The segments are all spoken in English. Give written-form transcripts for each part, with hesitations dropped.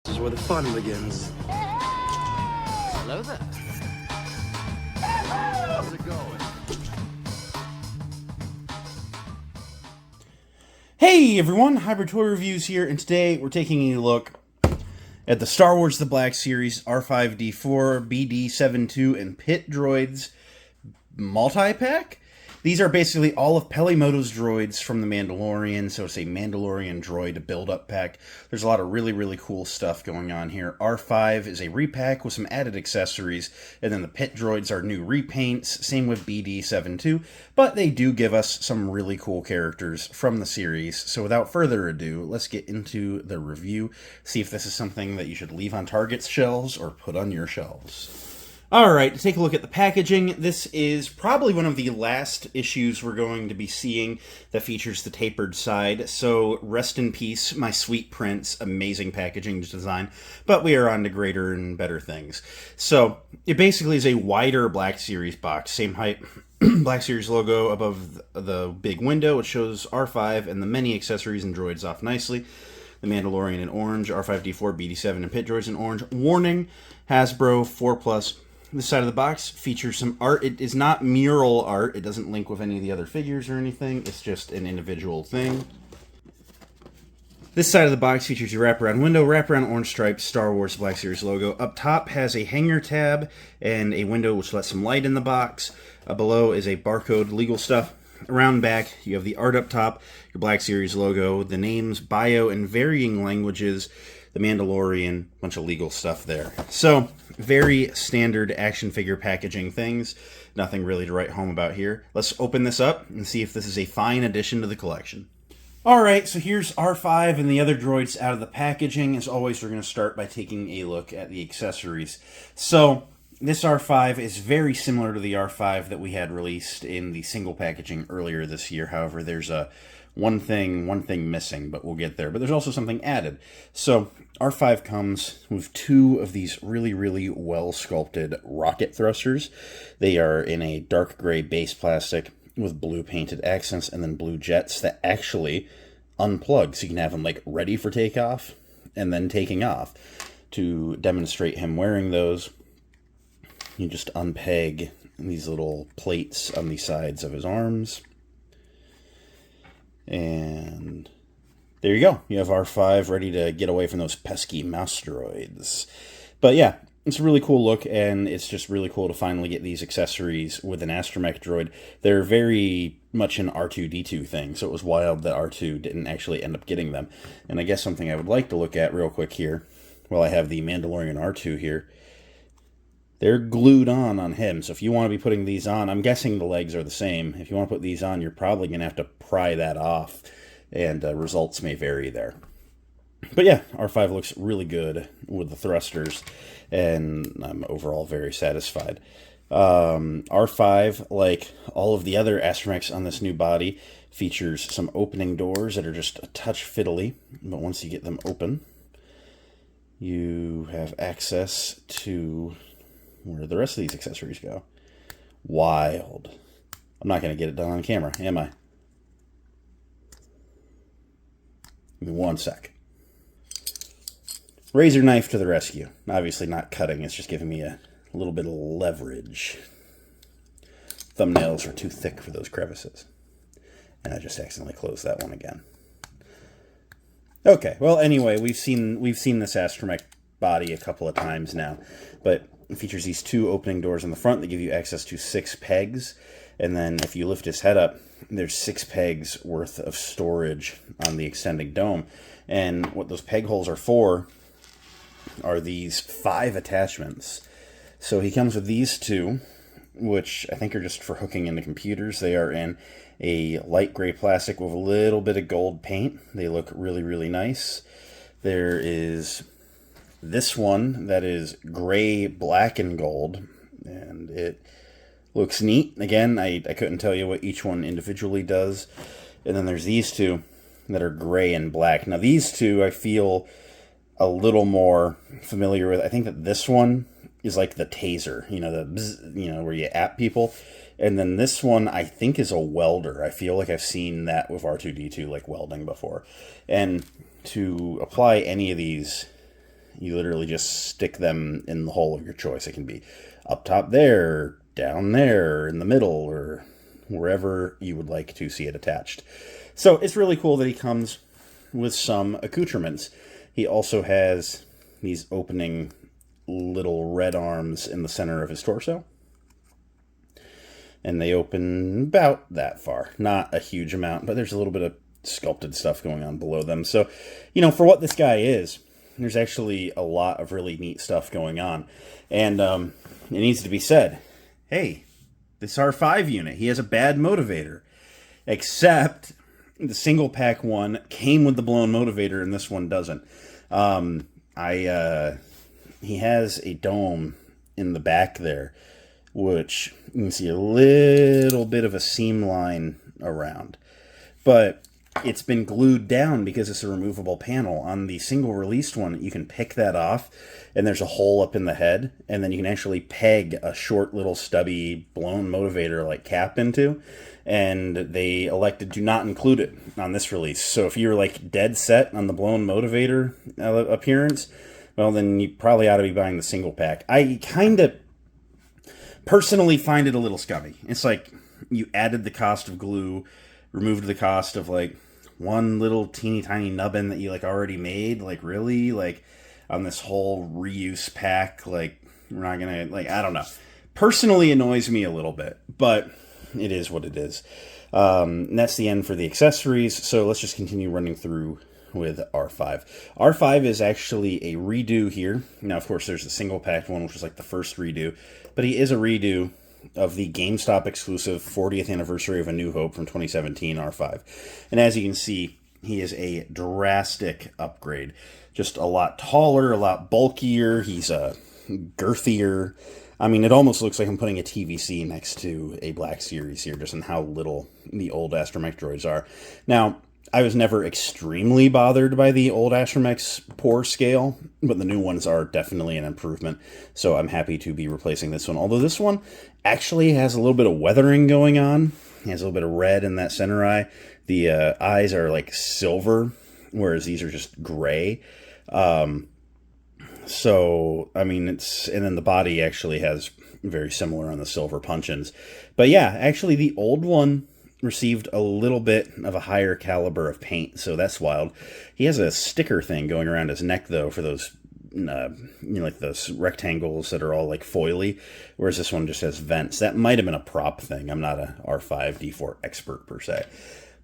This is where the fun begins. Hello there. How's it going? Hey everyone, Hybrid Toy Reviews here, and today we're taking a look at the Star Wars The Black Series R5-D4, BD-72, and Pit Droids Multipack. These are basically all of Pelimoto's droids from The Mandalorian, so it's a Mandalorian droid build-up pack. There's a lot of really cool stuff going on here. R5 is a repack with some added accessories, and then the Pit droids are new repaints, same with BD-72, but they do give us some really cool characters from the series. So without further ado, let's get into the review, see if this is something that you should leave on Target's shelves or put on your shelves. Alright, to take a look at the packaging, this is probably one of the last issues we're going to be seeing that features the tapered side, so rest in peace, my sweet prince, amazing packaging design, but we are on to greater and better things. So, it basically is a wider Black Series box, same height, Black Series logo above the big window, it shows R5 and the many accessories and droids off nicely. The Mandalorian in orange, R5-D4, BD-7, and Pit Droids in orange. Warning, Hasbro 4+. This side of the box features some art. It is not mural art. It doesn't link with any of the other figures or anything. It's just an individual thing. This side of the box features your wraparound window, wraparound orange striped Star Wars Black Series logo. Up top has a hanger tab and a window which lets some light in the box. Below is a barcode, legal stuff. Around back, you have the art up top, your Black Series logo, the names, bio, in varying languages, the Mandalorian, bunch of legal stuff there. So, very standard action figure packaging things. Nothing really to write home about here. Let's open this up and see if this is a fine addition to the collection. Alright, so here's R5 and the other droids out of the packaging. As always, we're going to start by taking a look at the accessories. So, this R5 is very similar to the R5 that we had released in the single packaging earlier this year. However, there's one thing missing, but we'll get there. But there's also something added. So, R5 comes with two of these really well sculpted rocket thrusters. They are in a dark gray base plastic with blue painted accents and then blue jets that actually unplug, so you can have them like ready for takeoff and then taking off. To demonstrate him wearing those, you just unpeg these little plates on the sides of his arms. And there you go. You have R5 ready to get away from those pesky mouse droids. But yeah, it's a really cool look, and it's just really cool to finally get these accessories with an astromech droid. They're very much an R2-D2 thing, so it was wild that R2 didn't actually end up getting them. And I guess something I would like to look at real quick here, while I have the Mandalorian R2 here, they're glued on him, so if you want to be putting these on, I'm guessing the legs are the same. If you want to put these on, you're probably going to have to pry that off, and results may vary there. But yeah, R5 looks really good with the thrusters, and I'm overall very satisfied. R5, like all of the other astromechs on this new body, features some opening doors that are just a touch fiddly, but once you get them open, you have access to where the rest of these accessories go. Wild. I'm not going to get it done on camera, am I? Give me one sec. Razor knife to the rescue. Obviously not cutting, it's just giving me a little bit of leverage. Thumbnails are too thick for those crevices. And I just accidentally closed that one again. Okay, well anyway, we've seen this astromech body a couple of times now, but it features these two opening doors in the front that give you access to 6 pegs, and then if you lift his head up, there's 6 pegs worth of storage on the extending dome. And what those peg holes are for are these 5 attachments. So he comes with these 2, which I think are just for hooking into computers. They are in a light gray plastic with a little bit of gold paint. They look really nice. There is this one that is gray, black, and gold, and it looks neat. Again, I couldn't tell you what each one individually does. And then there's these 2 that are gray and black. Now these 2 I feel a little more familiar with. I think that this one is like the taser, you know, the bzz, you know, where you at people. And then this one I think is a welder. I feel like I've seen that with R2-D2 like welding before. And to apply any of these You literally just stick them in the hole of your choice. It can be up top there, down there, in the middle, or wherever you would like to see it attached. So it's really cool that he comes with some accoutrements. He also has these opening little red arms in the center of his torso. And they open about that far. Not a huge amount, but there's a little bit of sculpted stuff going on below them. So, for what this guy is, there's actually a lot of really neat stuff going on. And it needs to be said, hey, this R5 unit, he has a bad motivator. Except the single pack one came with the blown motivator, and this one doesn't. He has a dome in the back there, which you can see a little bit of a seam line around. But it's been glued down because it's a removable panel. On the single released one, you can pick that off, and there's a hole up in the head, and then you can actually peg a short little stubby blown motivator like cap into, and they elected to not include it on this release. So if you're like dead set on the blown motivator appearance, well, then you probably ought to be buying the single pack. I kind of personally find it a little scummy. It's like you added the cost of glue, removed the cost of like one little teeny tiny nubbin that you like already made. Like really, like on this whole reuse pack, like we're not gonna, like, I don't know. Personally annoys me a little bit, but it is what it is. And that's the end for the accessories. So let's just continue running through with R5. R5 is actually a redo here. Now, of course, there's the single pack one, which was like the first redo, but he is a redo of the GameStop exclusive 40th anniversary of A New Hope from 2017 R5. And as you can see, he is a drastic upgrade. Just a lot taller, a lot bulkier. He's girthier. I mean, it almost looks like I'm putting a TVC next to a Black Series here, just in how little the old Astromech droids are. Now, I was never extremely bothered by the old Astromech's poor scale, but the new ones are definitely an improvement, so I'm happy to be replacing this one. Although this one actually has a little bit of weathering going on. It has a little bit of red in that center eye. The eyes are like silver, whereas these are just gray. So, I mean, and then the body actually has very similar on the silver punch-ins. But yeah, actually the old one received a little bit of a higher caliber of paint, so that's wild. He has a sticker thing going around his neck, though, for those, like those rectangles that are all like foily, whereas this one just has vents. That might have been a prop thing. I'm not a R5-D4 expert, per se.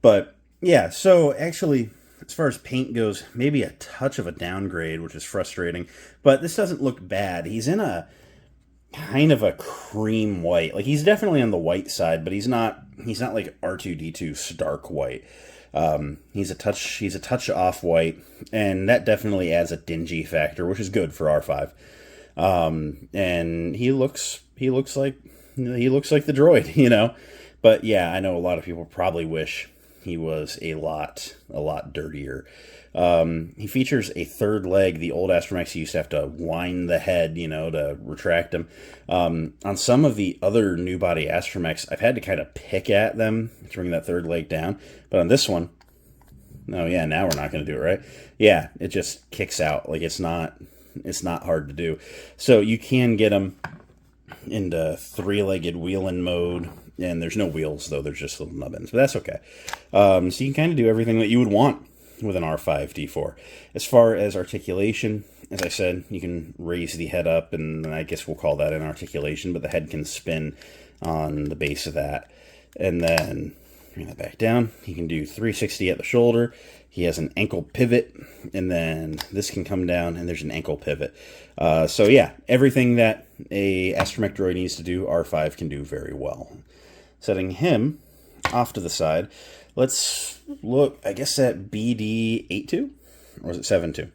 But, yeah, so actually, as far as paint goes, maybe a touch of a downgrade, which is frustrating, but this doesn't look bad. He's in a kind of a cream white. Like, he's definitely on the white side, but he's not like R2-D2 stark white. He's a touch off white, and that definitely adds a dingy factor, which is good for R5. And he looks like the droid, But yeah, I know a lot of people probably wish he was a lot dirtier. He features a third leg. The old Astromechs used to have to wind the head, to retract them. On some of the other new body Astromechs, I've had to kind of pick at them to bring that third leg down. But on this one, oh yeah, now we're not going to do it, right? Yeah, it just kicks out. Like, it's not hard to do. So you can get them into three-legged wheeling mode. And there's no wheels, though. There's just little nubbins. But that's okay. So you can kind of do everything that you would want with an R5-D4. As far as articulation, as I said, you can raise the head up, and I guess we'll call that an articulation, but the head can spin on the base of that. And then bring that back down. He can do 360 at the shoulder. He has an ankle pivot, and then this can come down, and there's an ankle pivot. So yeah, everything that a Astromech droid needs to do, R5 can do very well. Setting him off to the side, let's look, I guess, at BD-82, or is it 72?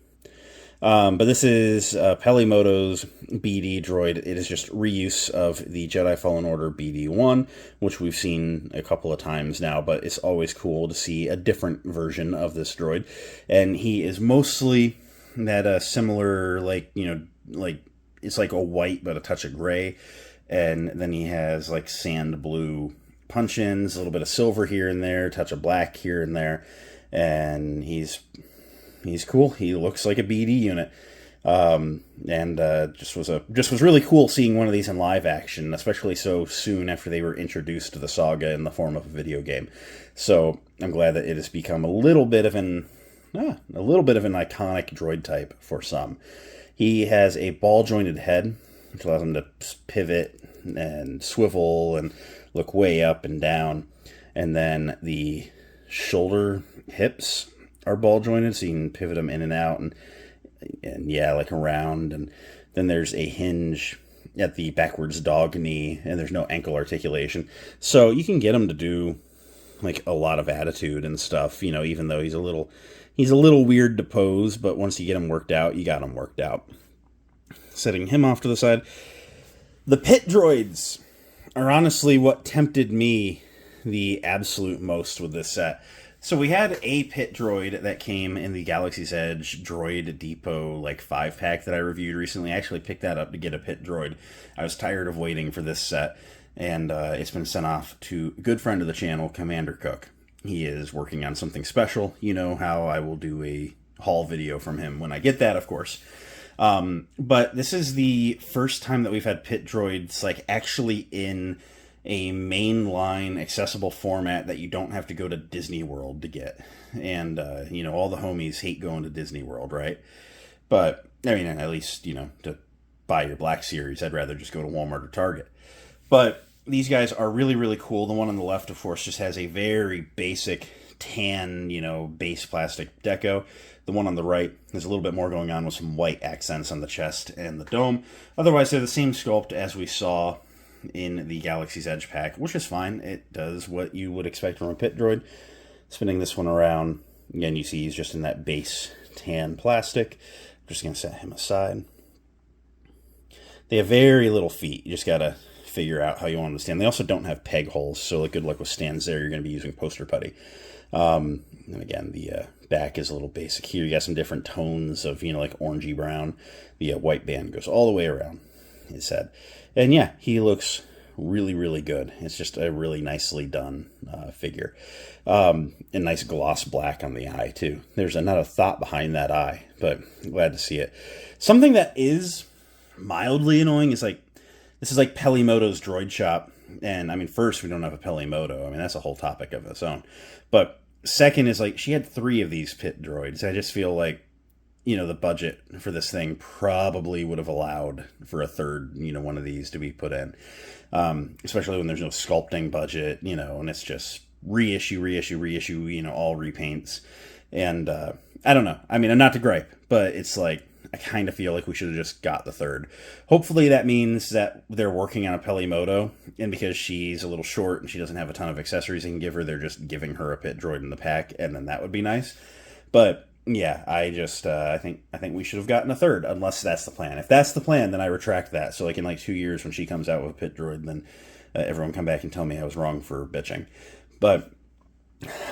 But this is Pelimoto's BD droid. It is just reuse of the Jedi Fallen Order BD-1, which we've seen a couple of times now, but it's always cool to see a different version of this droid. And he is mostly that similar, like, it's like a white but a touch of gray. And then he has like sand blue punch-ins, a little bit of silver here and there, touch of black here and there. And he's cool. He looks like a BD unit. Just was really cool seeing one of these in live action, especially so soon after they were introduced to the saga in the form of a video game. So I'm glad that it has become a little bit of an iconic droid type for some. He has a ball jointed head, which allows him to pivot and swivel and look way up and down. And then the shoulder hips are ball jointed, so you can pivot them in and out and yeah, like around. And then there's a hinge at the backwards dog knee, and there's no ankle articulation. So you can get him to do like a lot of attitude and stuff, you know, even though he's a little weird to pose, but once you get him worked out, you got him worked out. Setting him off to the side. The pit droids are honestly what tempted me the absolute most with this set. So we had a pit droid that came in the Galaxy's Edge Droid Depot like 5-pack that I reviewed recently. I actually picked that up to get a pit droid. I was tired of waiting for this set, and it's been sent off to a good friend of the channel, Commander Cook. He is working on something special. You know how I will do a haul video from him when I get that, of course. But this is the first time that we've had pit droids like actually in a mainline accessible format that you don't have to go to Disney World to get. And, you know, all the homies hate going to Disney World, right? But, I mean, at least, you know, to buy your Black Series, I'd rather just go to Walmart or Target. But these guys are really, really cool. The one on the left, of course, just has a very basic tan, you know, base plastic deco. The one on the right, there's a little bit more going on with some white accents on the chest and the dome. Otherwise, they're the same sculpt as we saw in the Galaxy's Edge pack, which is fine. It does what you would expect from a pit droid. Spinning this one around, again, you see he's just in that base tan plastic. I'm just going to set him aside. They have very little feet. You just got to figure out how you want them to stand. They also don't have peg holes, so like good luck with stands there. You're going to be using poster putty. And again, the back is a little basic here. You got some different tones of, you know, like orangey brown. The white band goes all the way around his head. And yeah, he looks really, really good. It's just a really nicely done figure. And nice gloss black on the eye, too. There's not a thought behind that eye, but glad to see it. Something that is mildly annoying is like, this is like Pelimoto's Droid Shop. And I mean, first, we don't have a Pelimoto. I mean, that's a whole topic of its own. But second is like, she had 3 of these pit droids. I just feel like, you know, the budget for this thing probably would have allowed for a third, you know, one of these to be put in. Especially when there's no sculpting budget, you know, and it's just reissue, you know, all repaints. And I don't know. I mean, I'm not to gripe, but it's like, I kind of feel like we should have just got the third. Hopefully that means that they're working on a Pelimoto, and because she's a little short and she doesn't have a ton of accessories they can give her, they're just giving her a pit droid in the pack, and then that would be nice. But yeah, I just I think we should have gotten a third, unless that's the plan. If that's the plan, then I retract that. So like in like 2 years when she comes out with a pit droid, then everyone come back and tell me I was wrong for bitching. But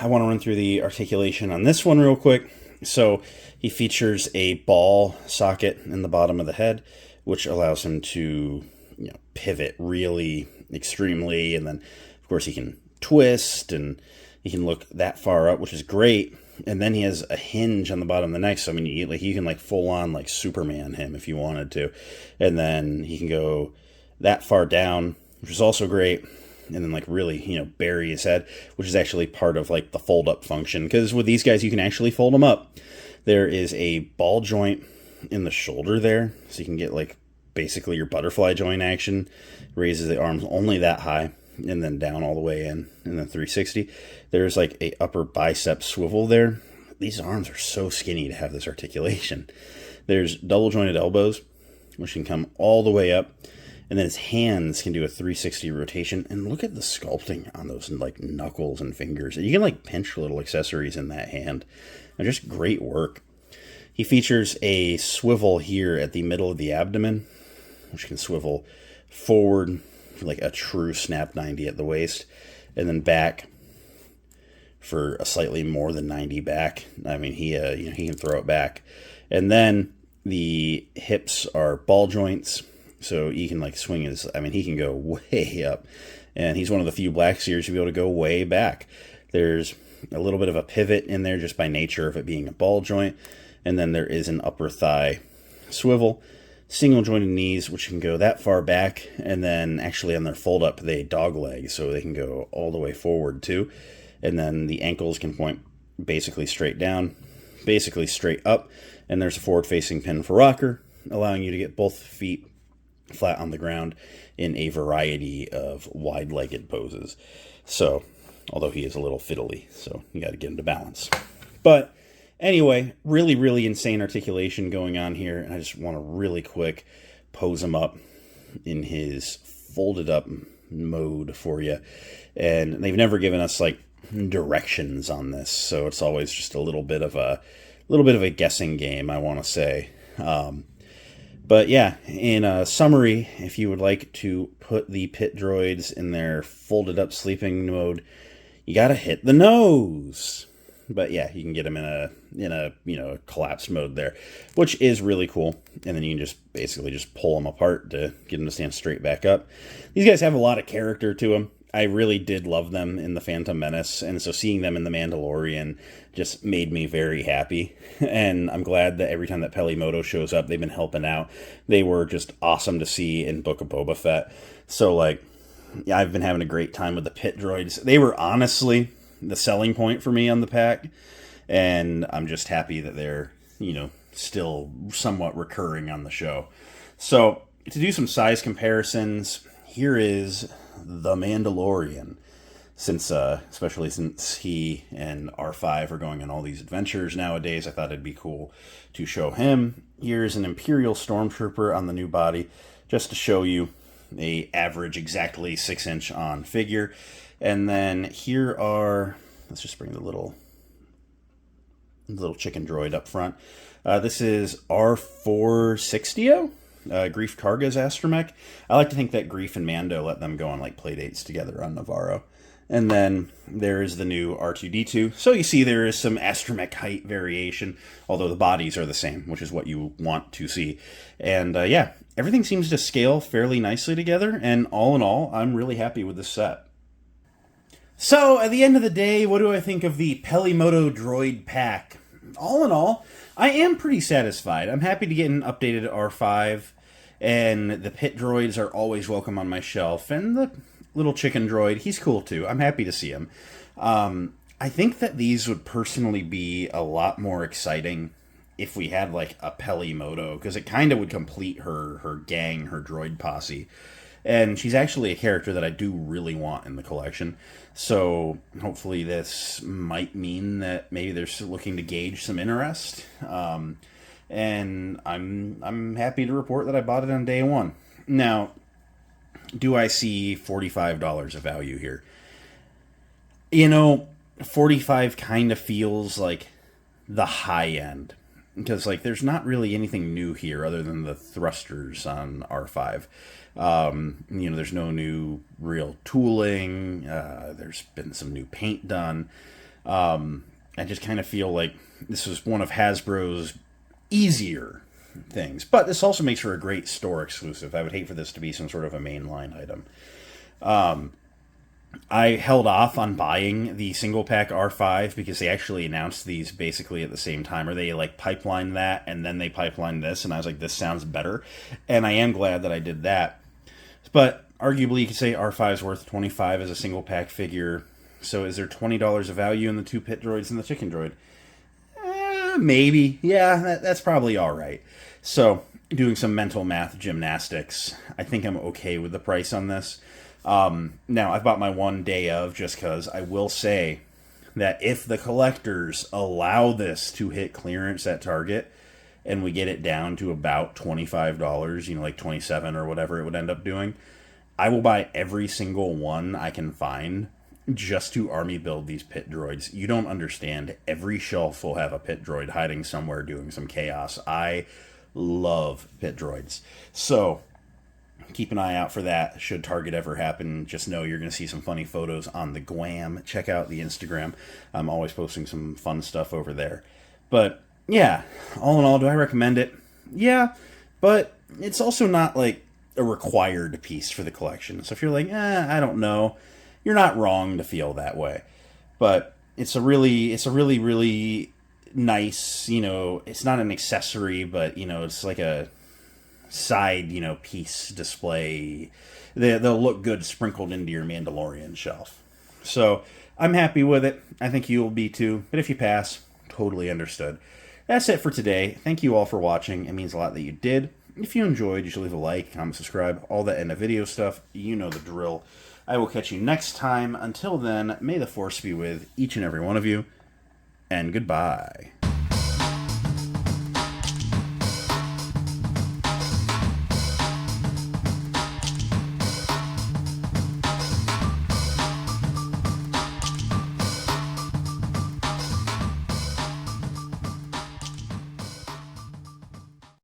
I want to run through the articulation on this one real quick. So he features a ball socket in the bottom of the head, which allows him to, you know, pivot really extremely, and then of course he can twist and he can look that far up, which is great. And then he has a hinge on the bottom of the neck, so I mean, you can like full on like Superman him if you wanted to, and then he can go that far down, which is also great. And then like really, you know, bury his head, which is actually part of like the fold up function, because with these guys you can actually fold them up. There is a ball joint in the shoulder there, so you can get like basically your butterfly joint action. Raises the arms only that high and then down all the way in, and then 360. There's like a upper bicep swivel there. These arms are so skinny to have this articulation. There's double jointed elbows, which can come all the way up. And then his hands can do a 360 rotation. And look at the sculpting on those like knuckles and fingers. You can like pinch little accessories in that hand. And just great work. He features a swivel here at the middle of the abdomen, which can swivel forward for like a true snap 90 at the waist. And then back for a slightly more than 90 back. I mean, he can throw it back. And then the hips are ball joints. So he can like swing his, I mean, he can go way up. And he's one of the few Black Series to be able to go way back. There's a little bit of a pivot in there just by nature of it being a ball joint. And then there is an upper thigh swivel, single jointed knees, which can go that far back, and then actually on their fold up, they dog leg, so they can go all the way forward too. And then the ankles can point basically straight down, basically straight up, and there's a forward facing pin for rocker, allowing you to get both feet flat on the ground in a variety of wide-legged poses. So, although he is a little fiddly, so you got to get him to balance. But anyway, really, really insane articulation going on here, and I just want to really quick pose him up in his folded up mode for you. And they've never given us like directions on this, so it's always just a little bit of a guessing game, I want to say. But yeah, in a summary, if you would like to put the pit droids in their folded up sleeping mode, you gotta hit the nose. But yeah, you can get them in a collapsed mode there, which is really cool. And then you can just basically just pull them apart to get them to stand straight back up. These guys have a lot of character to them. I really did love them in The Phantom Menace, and so seeing them in The Mandalorian just made me very happy. And I'm glad that every time that Pelimoto shows up, they've been helping out. They were just awesome to see in Book of Boba Fett. So, like, yeah, I've been having a great time with the pit droids. They were honestly the selling point for me on the pack, and I'm just happy that they're, still somewhat recurring on the show. So, to do some size comparisons, here is the Mandalorian, especially since he and R5 are going on all these adventures nowadays. I thought it'd be cool to show him. Here's an Imperial Stormtrooper on the new body, just to show you a average exactly 6-inch on figure. And then here are, let's just bring the little chicken droid up front. This is R4-60. Grief Karga's astromech. I like to think that Grief and Mando let them go on like playdates together on Navarro. And then there is the new R2-D2. So you see there is some astromech height variation, although the bodies are the same, which is what you want to see. And yeah, everything seems to scale fairly nicely together, and all in all, I'm really happy with this set. So, at the end of the day, what do I think of the Pelimoto droid pack? All in all, I am pretty satisfied. I'm happy to get an updated R5, and the pit droids are always welcome on my shelf, and the little chicken droid, he's cool too. I'm happy to see him. I think that these would personally be a lot more exciting if we had like a Pelimoto, because it kind of would complete her gang, her droid posse. And she's actually a character that I do really want in the collection. So hopefully this might mean that maybe they're looking to gauge some interest. And I'm happy to report that I bought it on day one. Now, do I see $45 of value here? $45 kind of feels like the high end. Because, like, there's not really anything new here other than the thrusters on R5. There's no new real tooling. There's been some new paint done. I just kind of feel like this was one of Hasbro's easier things. But this also makes for a great store exclusive. I would hate for this to be some sort of a mainline item. I held off on buying the single pack R5 because they actually announced these basically at the same time, or they like pipelined that and then they pipelined this, and I was like, this sounds better. And I am glad that I did that. But arguably you could say R5 is worth $25 as a single pack figure. So is there $20 of value in the two pit droids and the chicken droid? Maybe. Yeah, that's probably all right. So doing some mental math gymnastics, I think I'm okay with the price on this. Now, I've bought my one day of just because I will say that if the collectors allow this to hit clearance at Target and we get it down to about $25, like 27 or whatever it would end up doing, I will buy every single one I can find just to army build these pit droids. You don't understand. Every shelf will have a pit droid hiding somewhere doing some chaos. I love pit droids. So keep an eye out for that. Should Target ever happen, just know you're going to see some funny photos on the Gwam. Check out the Instagram. I'm always posting some fun stuff over there. But yeah, all in all, do I recommend it? Yeah, but it's also not like a required piece for the collection. So if you're like, I don't know, you're not wrong to feel that way. But it's a really nice, you know, it's not an accessory, but, you know, it's like a side, you know, piece display. They'll look good sprinkled into your Mandalorian shelf. So I'm happy with it. I think you'll be too. But if you pass, totally understood. That's it for today. Thank you all for watching. It means a lot that you did. If you enjoyed, you should leave a like, comment, subscribe, all that end of video stuff. You know the drill. I will catch you next time. Until then, may the Force be with each and every one of you. And goodbye.